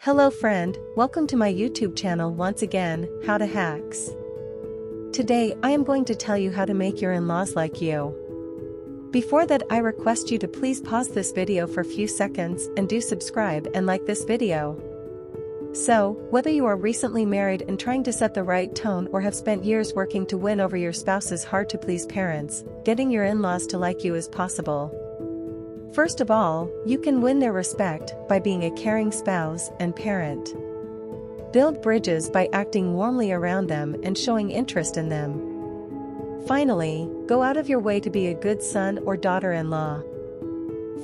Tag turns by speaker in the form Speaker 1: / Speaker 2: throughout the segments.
Speaker 1: Hello friend, welcome to my YouTube channel once again, How to Hacks. Today I am going to tell you how to make your in-laws like you. Before that, I request you to please pause this video for a few seconds and do subscribe and like this video. So, whether you are recently married and trying to set the right tone or have spent years working to win over your spouse's hard-to-please parents, getting your in-laws to like you is possible. First of all, you can win their respect by being a caring spouse and parent. Build bridges by acting warmly around them and showing interest in them. Finally, go out of your way to be a good son or daughter-in-law.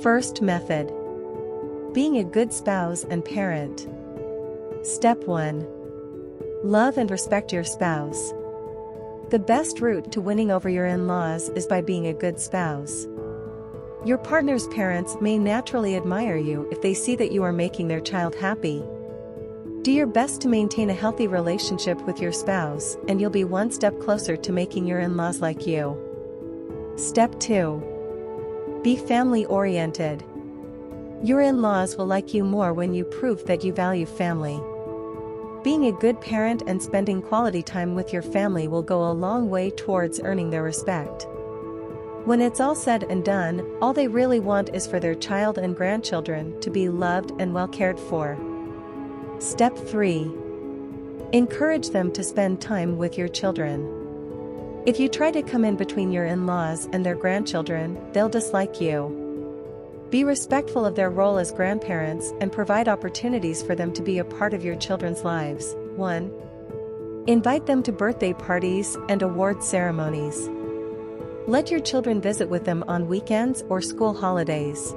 Speaker 1: First method. Being a good spouse and parent. Step 1. Love and respect your spouse. The best route to winning over your in-laws is by being a good spouse. Your partner's parents may naturally admire you if they see that you are making their child happy. Do your best to maintain a healthy relationship with your spouse, and you'll be one step closer to making your in-laws like you. Step 2. Be family-oriented. Your in-laws will like you more when you prove that you value family. Being a good parent and spending quality time with your family will go a long way towards earning their respect. When it's all said and done, all they really want is for their child and grandchildren to be loved and well cared for. Step 3. Encourage them to spend time with your children. If you try to come in between your in-laws and their grandchildren, they'll dislike you. Be respectful of their role as grandparents and provide opportunities for them to be a part of your children's lives. 1. Invite them to birthday parties and award ceremonies. Let your children visit with them on weekends or school holidays.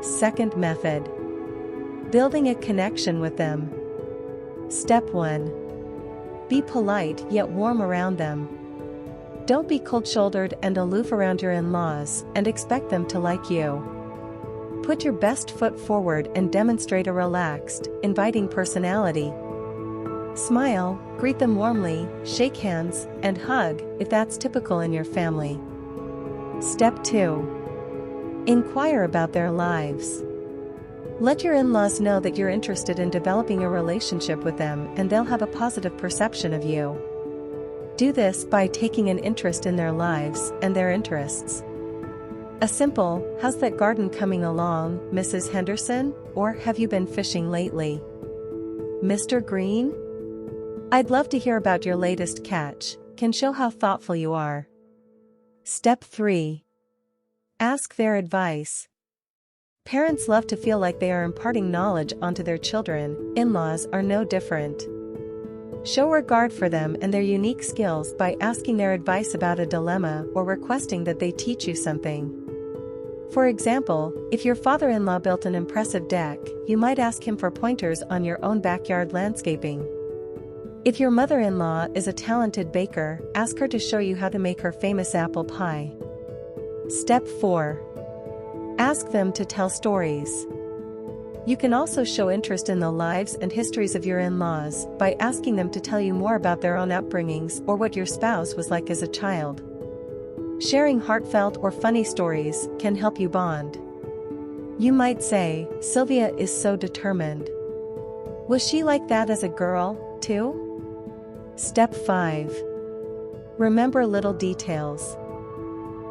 Speaker 1: Second method. Building a connection with them. Step 1. Be polite yet warm around them. Don't be cold-shouldered and aloof around your in-laws and expect them to like you. Put your best foot forward and demonstrate a relaxed, inviting personality. Smile, greet them warmly, shake hands, and hug, if that's typical in your family. Step 2. Inquire about their lives. Let your in-laws know that you're interested in developing a relationship with them, and they'll have a positive perception of you. Do this by taking an interest in their lives and their interests. A simple, "How's that garden coming along, Mrs. Henderson?" or "Have you been fishing lately, Mr. Green? I'd love to hear about your latest catch," can show how thoughtful you are. Step 3. Ask their advice. Parents love to feel like they are imparting knowledge onto their children. In-laws are no different. Show regard for them and their unique skills by asking their advice about a dilemma or requesting that they teach you something. For example, if your father-in-law built an impressive deck, you might ask him for pointers on your own backyard landscaping. If your mother-in-law is a talented baker, ask her to show you how to make her famous apple pie. Step 4. Ask them to tell stories. You can also show interest in the lives and histories of your in-laws by asking them to tell you more about their own upbringings or what your spouse was like as a child. Sharing heartfelt or funny stories can help you bond. You might say, "Sylvia is so determined. Was she like that as a girl, too?" Step 5. Remember little details.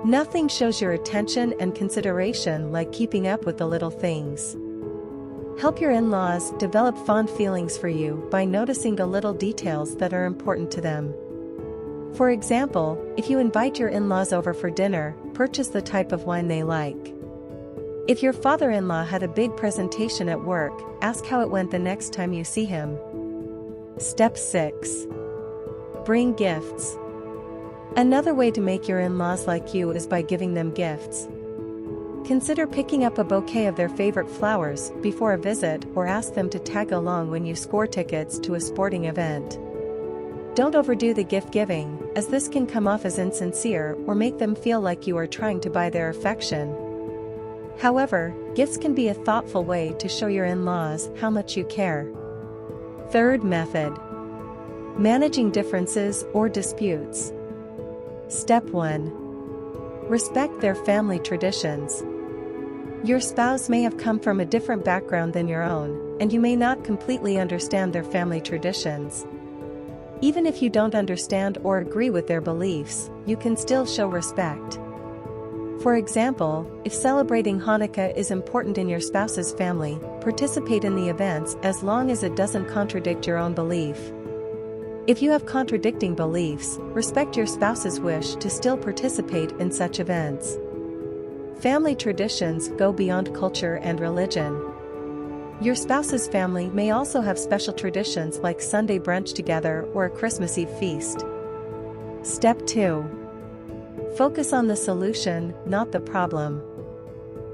Speaker 1: Nothing shows your attention and consideration like keeping up with the little things. Help your in-laws develop fond feelings for you by noticing the little details that are important to them. For example, if you invite your in-laws over for dinner, purchase the type of wine they like. If your father-in-law had a big presentation at work, ask how it went the next time you see him. Step 6. Bring gifts. Another way to make your in-laws like you is by giving them gifts. Consider picking up a bouquet of their favorite flowers before a visit, or ask them to tag along when you score tickets to a sporting event. Don't overdo the gift giving, as this can come off as insincere or make them feel like you are trying to buy their affection. However, gifts can be a thoughtful way to show your in-laws how much you care. Third method. Managing differences or disputes. Step 1. Respect their family traditions. Your spouse may have come from a different background than your own, and you may not completely understand their family traditions. Even if you don't understand or agree with their beliefs, you can still show respect. For example, if celebrating Hanukkah is important in your spouse's family, participate in the events as long as it doesn't contradict your own belief. If you have contradicting beliefs, respect your spouse's wish to still participate in such events. Family traditions go beyond culture and religion. Your spouse's family may also have special traditions like Sunday brunch together or a Christmas Eve feast. Step 2. Focus on the solution, not the problem.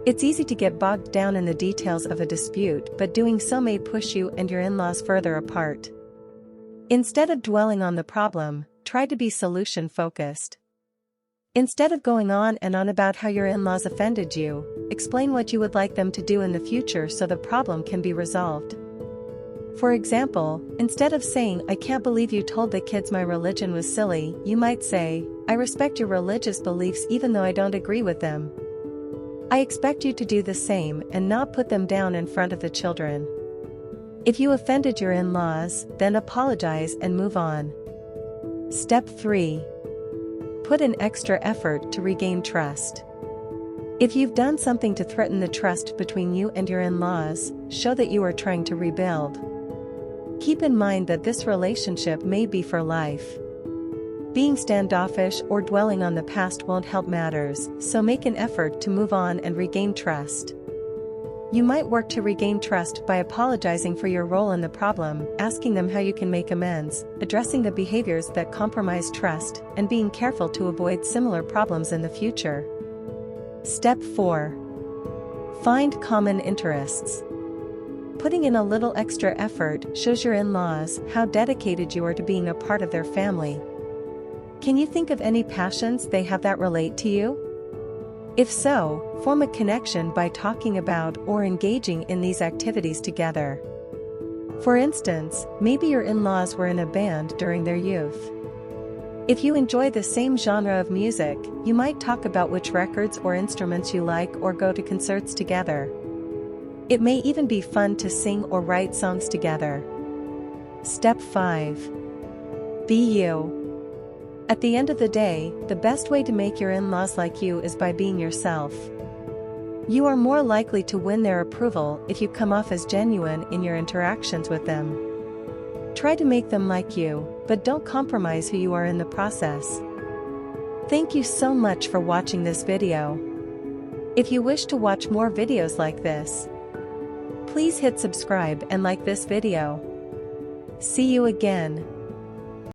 Speaker 1: It's easy to get bogged down in the details of a dispute, but doing so may push you and your in-laws further apart. Instead of dwelling on the problem, try to be solution-focused. Instead of going on and on about how your in-laws offended you, explain what you would like them to do in the future so the problem can be resolved. For example, instead of saying, "I can't believe you told the kids my religion was silly," you might say, "I respect your religious beliefs even though I don't agree with them. I expect you to do the same and not put them down in front of the children." If you offended your in-laws, then apologize and move on. Step 3. Put in extra effort to regain trust. If you've done something to threaten the trust between you and your in-laws, show that you are trying to rebuild. Keep in mind that this relationship may be for life. Being standoffish or dwelling on the past won't help matters, so make an effort to move on and regain trust. You might work to regain trust by apologizing for your role in the problem, asking them how you can make amends, addressing the behaviors that compromise trust, and being careful to avoid similar problems in the future. Step 4. Find common interests. Putting in a little extra effort shows your in-laws how dedicated you are to being a part of their family. Can you think of any passions they have that relate to you? If so, form a connection by talking about or engaging in these activities together. For instance, maybe your in-laws were in a band during their youth. If you enjoy the same genre of music, you might talk about which records or instruments you like or go to concerts together. It may even be fun to sing or write songs together. Step 5. Be you. At the end of the day, the best way to make your in-laws like you is by being yourself. You are more likely to win their approval if you come off as genuine in your interactions with them. Try to make them like you, but don't compromise who you are in the process. Thank you so much for watching this video. If you wish to watch more videos like this, please hit subscribe and like this video. See you again.